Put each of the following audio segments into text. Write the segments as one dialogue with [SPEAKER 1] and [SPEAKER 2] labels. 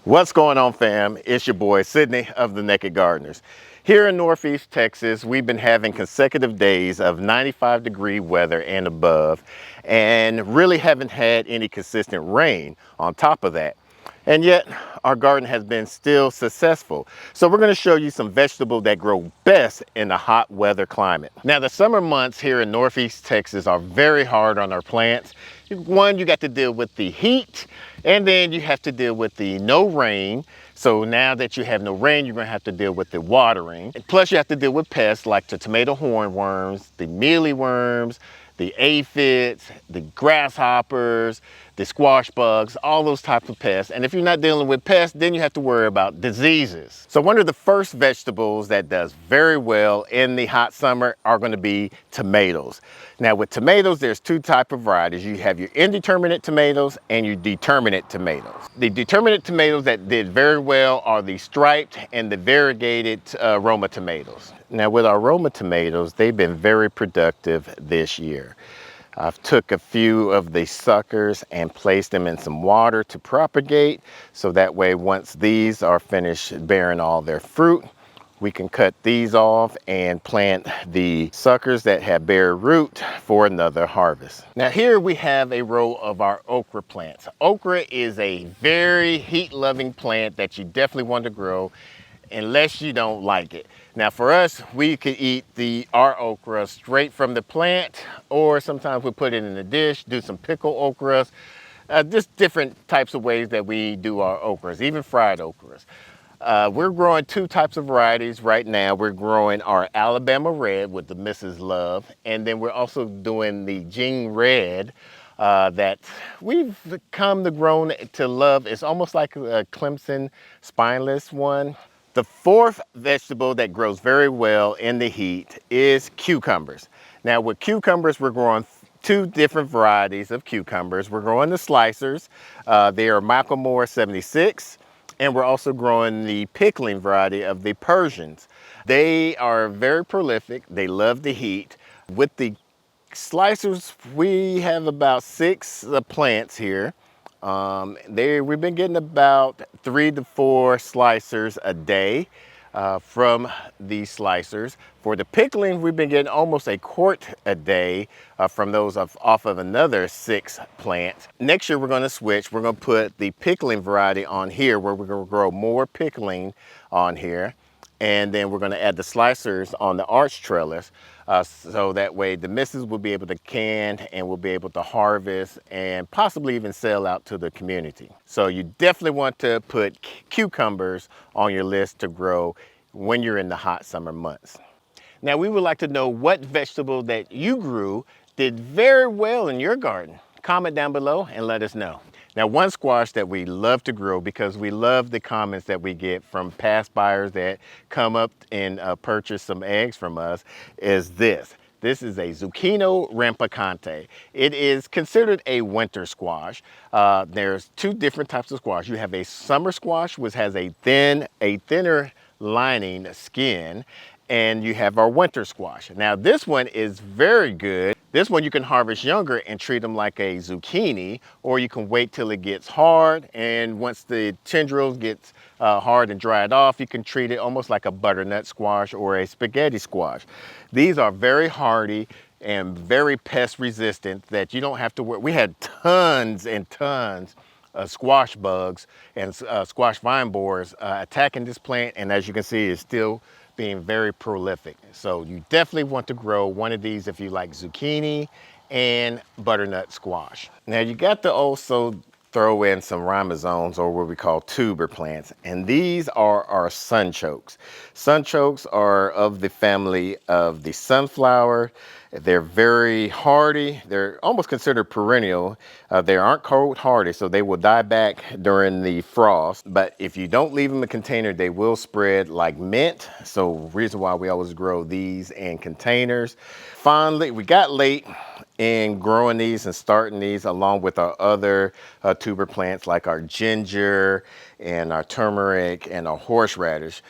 [SPEAKER 1] What's going on, fam? It's your boy Sydney of the Nakid Gardeners. Here in Northeast Texas, we've been having consecutive days of 95-degree weather and above, and really haven't had any consistent rain on top of that. And yet, our garden has been still successful. So we're gonna show you some vegetables that grow best in the hot weather climate. Now, the summer months here in Northeast Texas are very hard on our plants. One, you got to deal with the heat, and then you have to deal with the no rain. So now that you have no rain, you're gonna have to deal with the watering. And plus you have to deal with pests like the tomato hornworms, the mealyworms, the aphids, the grasshoppers, the squash bugs, all those types of pests. And if you're not dealing with pests, then you have to worry about diseases. So one of the first vegetables that does very well in the hot summer are going to be tomatoes. Now with tomatoes, there's two types of varieties. You have your indeterminate tomatoes and your determinate tomatoes. The determinate tomatoes that did very well are the striped and the variegated Roma tomatoes. Now with our Roma tomatoes, they've been very productive this year. I've took a few of the suckers and placed them in some water to propagate, so that way once these are finished bearing all their fruit, we can cut these off and plant the suckers that have bare root for another harvest. Now here we have a row of our okra plants. Okra is a very heat-loving plant that you definitely want to grow unless you don't like it. Now for us, we could eat our okra straight from the plant, or sometimes we put it in a dish, do some pickled okras, just different types of ways that we do our okras, even fried okras. We're growing two types of varieties right now. We're growing our Alabama Red with the Mrs. Love, and then we're also doing the Jing Red that we've come to grown to love. It's almost like a Clemson spineless one. The fourth vegetable that grows very well in the heat is cucumbers. Now with cucumbers, we're growing two different varieties of cucumbers. We're growing the slicers. They are Macklemore 76. And we're also growing the pickling variety of the Persians. They are very prolific. They love the heat. With the slicers, we have about 6 plants here. We've been getting about 3 to 4 slicers a day from these slicers. For the pickling, we've been getting almost a quart a day from those off of another 6 plants. Next year, we're going to switch. We're going to put the pickling variety on here, where we're going to grow more pickling on here. And then we're going to add the slicers on the arch trellis, so that way the missus will be able to can and will be able to harvest and possibly even sell out to the community. So you definitely want to put cucumbers on your list to grow when you're in the hot summer months. Now we would like to know what vegetable that you grew did very well in your garden. Comment down below and let us know. Now, one squash that we love to grow, because we love the comments that we get from past buyers that come up and purchase some eggs from us, is this. This is a Zucchino rampicante. It is considered a winter squash. There's 2 different types of squash. You have a summer squash, which has a thinner lining skin, and you have our winter squash. Now this one is very good. This one you can harvest younger and treat them like a zucchini, or you can wait till it gets hard, and once the tendrils gets hard and dried off, you can treat it almost like a butternut squash or a spaghetti squash. These are very hardy and very pest resistant that you don't have to worry. We had tons and tons of squash bugs and squash vine borers attacking this plant, and as you can see, it's still being very prolific. So you definitely want to grow one of these if you like zucchini and butternut squash. Now you got to also throw in some rhizomes, or what we call tuber plants, and these are our sunchokes. Sunchokes are of the family of the sunflower. They're very hardy. They're almost considered perennial. They aren't cold hardy, so they will die back during the frost. But if you don't leave them in a container, they will spread like mint. So reason why we always grow these in containers. Finally, we got late in growing these and starting these along with our other tuber plants like our ginger and our turmeric and our horseradish.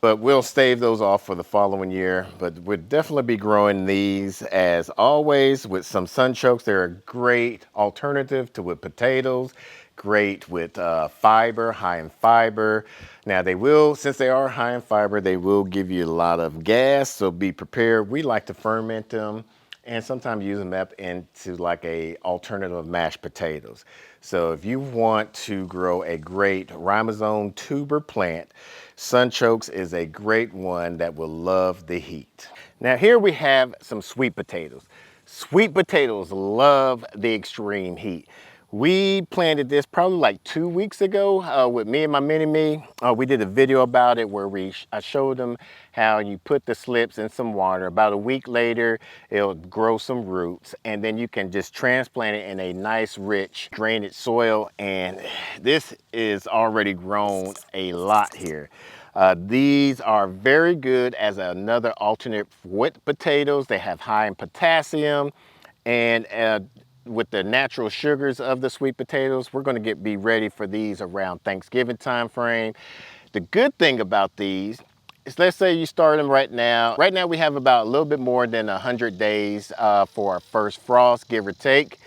[SPEAKER 1] But we'll stave those off for the following year. But we'll definitely be growing these as always with some sunchokes. They're a great alternative to with potatoes. great with fiber, high in fiber. Now they will, since they are high in fiber, they will give you a lot of gas, so be prepared. We like to ferment them and sometimes use them up into like a alternative mashed potatoes. So if you want to grow a great rhizome tuber plant, sunchokes is a great one that will love the heat. Now here we have some sweet potatoes. Sweet potatoes love the extreme heat. We planted this probably like 2 weeks ago with me and my mini-me. We did a video about it where I showed them how you put the slips in some water. About a week later, it'll grow some roots, and then you can just transplant it in a nice, rich, drainage soil. And this is already grown a lot here. These are very good as another alternate with potatoes. They have high in potassium, and with the natural sugars of the sweet potatoes, we're going to be ready for these around Thanksgiving time frame. The good thing about these is, let's say you start them right now. Right now we have about a little bit more than 100 days for our first frost, give or take.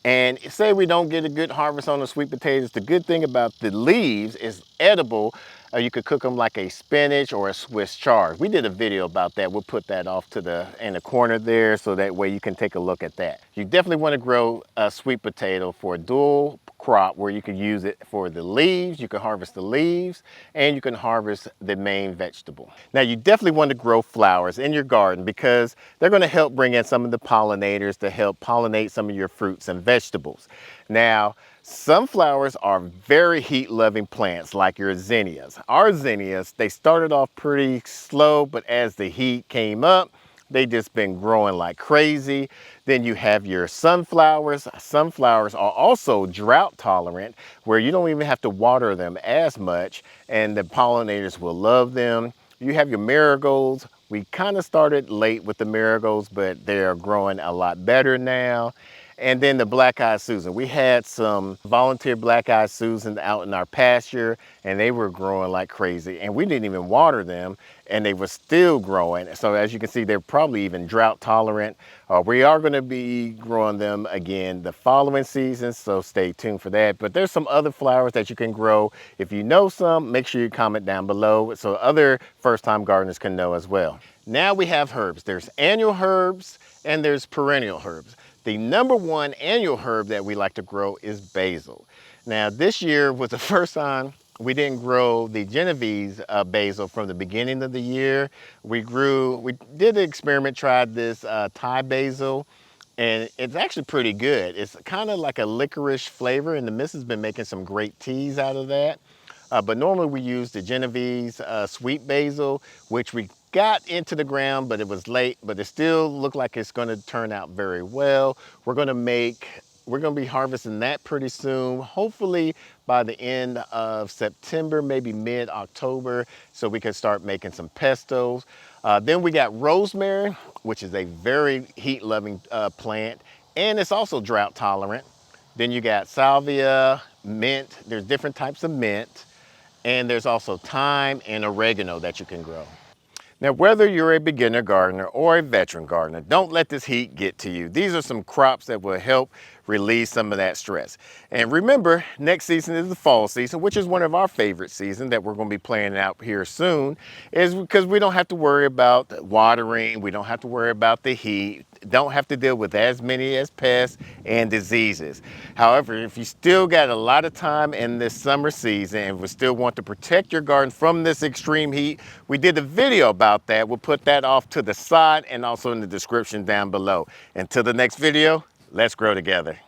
[SPEAKER 1] And say we don't get a good harvest on the sweet potatoes, the good thing about the leaves is edible. You could cook them like a spinach or a Swiss chard. We did a video about that. We'll put that off to in the corner there, so that way you can take a look at that. You definitely want to grow a sweet potato for a dual crop, where you can use it for the leaves. You can harvest the leaves, and you can harvest the main vegetable. Now you definitely want to grow flowers in your garden, because they're going to help bring in some of the pollinators to help pollinate some of your fruits and vegetables. Now, sunflowers are very heat-loving plants, like your zinnias. Our zinnias, they started off pretty slow, but as the heat came up, they just been growing like crazy. Then you have your sunflowers. Sunflowers are also drought tolerant, where you don't even have to water them as much, and the pollinators will love them. You have your marigolds. We kind of started late with the marigolds, but they're growing a lot better now. And then the black-eyed Susan. We had some volunteer black-eyed Susan out in our pasture, and they were growing like crazy. And we didn't even water them, and they were still growing. So as you can see, they're probably even drought tolerant. We are going to be growing them again the following season, so stay tuned for that. But there's some other flowers that you can grow. If you know some, make sure you comment down below so other first-time gardeners can know as well. Now we have herbs. There's annual herbs and there's perennial herbs. The number one annual herb that we like to grow is basil. Now this year was the first time we didn't grow the Genovese basil from the beginning of the year. We did the experiment, tried this Thai basil, and it's actually pretty good. It's kind of like a licorice flavor, and the miss has been making some great teas out of that. But normally we use the Genovese sweet basil, which we got into the ground, but it was late, but it still looked like it's going to turn out very well. We're going to be harvesting that pretty soon, hopefully by the end of September, maybe mid-October, so we can start making some pestos. Then we got rosemary, which is a very heat-loving plant, and it's also drought tolerant. Then you got salvia, mint. There's different types of mint, and there's also thyme and oregano that you can grow. Now, whether you're a beginner gardener or a veteran gardener, don't let this heat get to you. These are some crops that will help release some of that stress. And remember, next season is the fall season, which is one of our favorite seasons that we're going to be planning out here soon, is because we don't have to worry about watering, we don't have to worry about the heat, don't have to deal with as many as pests and diseases. However, if you still got a lot of time in this summer season and we still want to protect your garden from this extreme heat, we did a video about that. We'll put that off to the side and also in the description down below. Until the next video, let's grow together.